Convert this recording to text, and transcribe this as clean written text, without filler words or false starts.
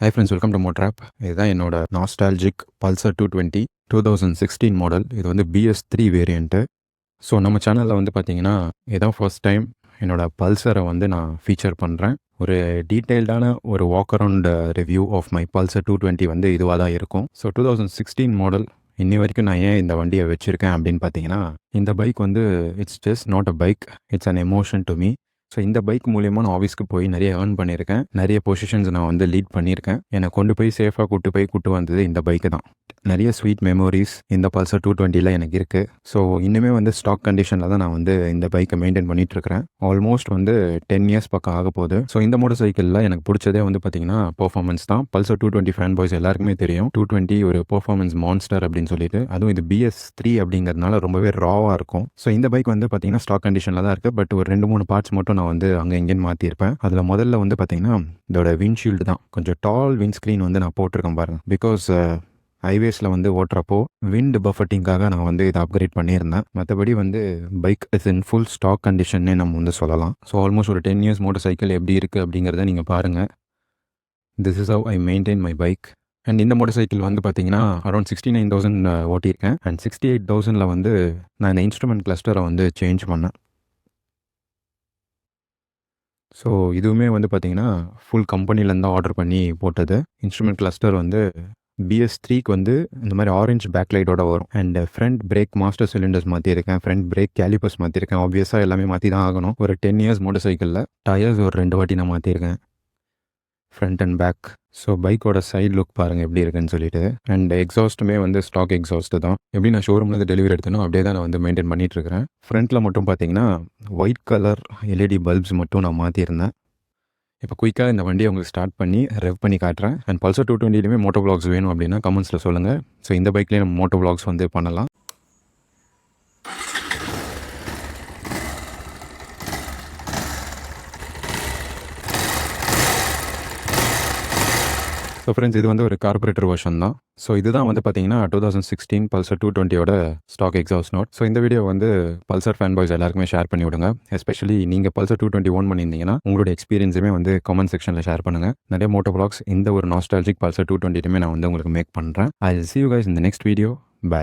Hi friends, welcome to Modrap. இதுதான் என்னோட nostalgic Pulsar 220 2016 model. இது வந்து BS3 வேரியண்ட்டு. ஸோ நம்ம சேனலில் வந்து பார்த்தீங்கன்னா இதான் ஃபர்ஸ்ட் டைம் என்னோட பல்சரை வந்து நான் ஃபீச்சர் பண்ணுறேன். ஒரு டீட்டெயில்டான ஒரு walk around review of my Pulsar 220 வந்து இதுவாக தான் இருக்கும். ஸோ 2016 மாடல் இன்னி வரைக்கும் நான் ஏன் இந்த வண்டியை வச்சுருக்கேன் அப்படின்னு பார்த்தீங்கன்னா, இந்த பைக் வந்து it's just not a bike, it's an emotion to me. So இந்த பைக் மூலியமாக நான் ஆஃபீஸ்க்கு போய் நிறைய ஏர்ன் பண்ணியிருக்கேன். நிறைய பொசிஷன்ஸ் நான் வந்து லீட் பண்ணியிருக்கேன். என்னை கொண்டு போய் சேஃபாக கூட்டு வந்தது இந்த பைக்கு தான். நிறைய ஸ்வீட் மெமோரிஸ் இந்த பல்சர் 220ல் எனக்கு இருக்குது. ஸோ இன்னுமே வந்து ஸ்டாக் கண்டிஷனில் தான் நான் வந்து இந்த பைக்கை மெயின்டைன் பண்ணிகிட்ருக்கிறேன். ஆல்மோஸ்ட் வந்து 10 இயர்ஸ் பக்கம் ஆக போகுது. ஸோ இந்த மோட்டர் சைக்கிளில் எனக்கு பிடிச்சதே வந்து பார்த்திங்கன்னா பெர்ஃபார்மன்ஸ் தான். பல்சர் 220 ஃபேன் பாய்ஸ் எல்லாருக்குமே தெரியும் 220 ஒரு பெர்ஃபார்மன்ஸ் மான்ஸ்டர் அப்படின்னு சொல்லிட்டு. அதுவும் இது BS3 அப்படிங்கிறதுனால ரொம்பவே ராவாக இருக்கும். ஸோ இந்த பைக் வந்து பார்த்திங்கன்னா ஸ்டாக் கண்டிஷனில் தான் இருக்குது. பட் ஒரு 2-3 பார்ட்ஸ் மட்டும் நான் வந்து அங்கே எங்கேன்னு மாற்றிருப்பேன். அதில் முதல்ல வந்து பார்த்திங்கன்னா இதோட விண்ட்ஷீல்டு தான். கொஞ்சம் டால் விண்ட் ஸ்க்ரீன் வந்து நான் போட்டிருக்கேன் பாருங்கள். பிகாஸ் ஹைவேஸில் வந்து ஓட்டுறப்போ விண்ட் பஃபட்டிங்காக நான் வந்து இதை அப்கிரேட் பண்ணியிருந்தேன். மற்றபடி வந்து bike is in full stock கண்டிஷன்னே நம்ம வந்து சொல்லலாம். ஸோ ஆல்மோஸ்ட் ஒரு 10 இயர்ஸ் மோட்டர் சைக்கிள் எப்படி இருக்குது அப்படிங்கிறத நீங்கள் பாருங்கள். This is how I maintain my bike. And இந்த மோட்டர் சைக்கிள் வந்து பார்த்தீங்கன்னா அரௌண்ட் 69,000 ஓட்டியிருக்கேன். அண்ட் 68,000 வந்து நான் இந்த இன்ஸ்ட்ருமெண்ட் கிளஸ்டரை வந்து சேஞ்ச் பண்ணேன். ஸோ இதுவுமே வந்து பார்த்தீங்கன்னா ஃபுல் கம்பெனிலேருந்து தான் ஆர்டர் பண்ணி போட்டது. இன்ஸ்ட்ருமெண்ட் கிளஸ்டர் வந்து BS3க்கு வந்து இந்த மாதிரி ஆரஞ்ச் பேக்லைட்டோட வரும். And front brake master cylinders மாற்றிருக்கேன். ஃப்ரண்ட் பிரேக் கேலிப்பர்ஸ் மாற்றிருக்கேன். ஆப்வியஸாக எல்லாமே மாற்றி தான் ஆகணும். ஒரு 10 இயர்ஸ் மோட்டர் சைக்கிளில் டயர்ஸ் ஒரு 2 வாட்டி நான் மாற்றிருக்கேன், ஃப்ரண்ட் அண்ட் பேக். ஸோ பைக்கோட சைட் லுக் பாருங்கள் எப்படி இருக்குன்னு சொல்லிட்டு. அண்ட் எக்ஸாஸ்ட்டுமே வந்து ஸ்டாக் எக்ஸாஸ்ட்டு தான். எப்படி நான் ஷோரூமில் டெலிவரி எடுத்தனோ அப்படியே தான் நான் வந்து மெயின்டைன் பண்ணிகிட்ருக்கிறேன். ஃப்ரண்ட்டில் மட்டும் பார்த்தீங்கன்னா ஒயிட் கலர் LED பல்ப்ஸ் மட்டும் நான் மாற்றிருந்தேன். இப்போ குயிக்காக இந்த வண்டியை உங்களுக்கு ஸ்டார்ட் பண்ணி ரெவ் பண்ணி காட்டுறேன். அண்ட் பல்சர் 220லையுமே மோட்டோ வ்ளாக்ஸ் வேணும் அப்படின்னா கமெண்ட்ஸில் சொல்லுங்கள். ஸோ இந்த பைக்லேயே நம்ம மோட்டோ வ்ளாக்ஸ் வந்து பண்ணலாம். ஸோ ஃப்ரெண்ட்ஸ், இது வந்து ஒரு கார்பரேட்டர் வெர்ஷன் தான். ஸோ இதுதான் வந்து பார்த்தீங்கன்னா 2016 பல்சர் 220யோட ஸ்டாக் எக்ஸாஸ்ட் நோட். ஸோ இந்த வீடியோ வந்து பல்சர் ஃபேன் பாய்ஸ் எல்லாருக்குமே ஷேர் பண்ணி விடுங்க. எஸ்பெஷலி நீங்கள் பல்சர் 220 ஓன் பண்ணியிருந்தீங்கன்னா உங்களோட எக்ஸ்பீரியன்ஸுமே வந்து கமெண்ட் செக்ஷனில் ஷேர் பண்ணுங்கள். நிறைய மோட்டோ வ்ளாக்ஸ் இந்த ஒரு நாஸ்டால்ஜிக் பல்சர் 220லுமே நான் வந்து உங்களுக்கு மேக் பண்ணுறேன். I will see you guys in the next video. Bye.